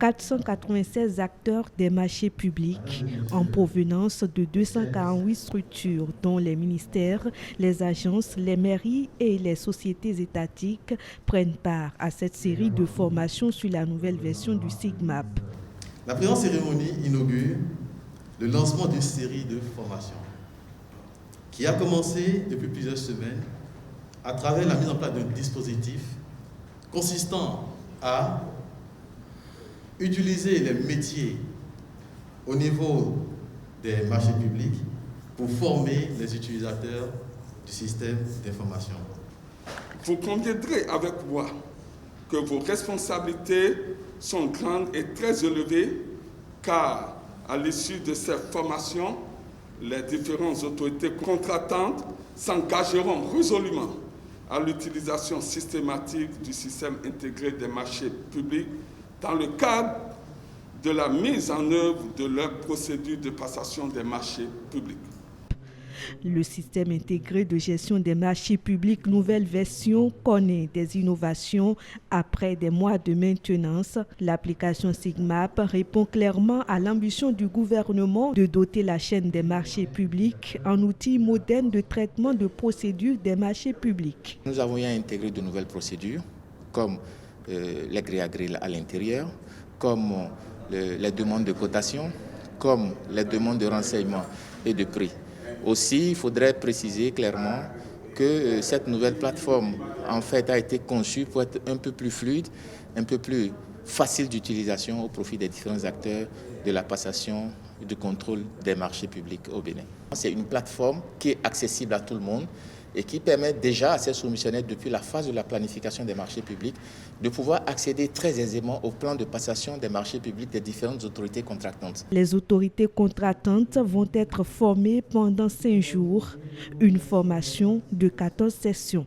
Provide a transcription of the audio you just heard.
496 acteurs des marchés publics en provenance de 248 structures, dont les ministères, les agences, les mairies et les sociétés étatiques prennent part à cette série de formations sur la nouvelle version du SIGMAP. La présente cérémonie inaugure le lancement d'une série de formations qui a commencé depuis plusieurs semaines à travers la mise en place d'un dispositif consistant à utiliser les métiers au niveau des marchés publics pour former les utilisateurs du système d'information. Vous conviendrez avec moi que vos responsabilités sont grandes et très élevées, car à l'issue de cette formation, les différentes autorités contratantes s'engageront résolument à l'utilisation systématique du système intégré des marchés publics dans le cadre de la mise en œuvre de leur procédure de passation des marchés publics. Le système intégré de gestion des marchés publics nouvelle version connaît des innovations après des mois de maintenance. L'application SIGMAP répond clairement à l'ambition du gouvernement de doter la chaîne des marchés publics en outil moderne de traitement de procédures des marchés publics. Nous avons intégré de nouvelles procédures comme les gré à gré à l'intérieur, comme les demandes de cotation, comme les demandes de renseignement et de prix. Aussi, il faudrait préciser clairement que cette nouvelle plateforme en fait a été conçue pour être un peu plus fluide, un peu plus facile d'utilisation au profit des différents acteurs de la passation et du contrôle des marchés publics au Bénin. C'est une plateforme qui est accessible à tout le monde et qui permet déjà à ces soumissionnaires, depuis la phase de la planification des marchés publics, de pouvoir accéder très aisément au plan de passation des marchés publics des différentes autorités contractantes. Les autorités contractantes vont être formées pendant 5 jours, une formation de 14 sessions.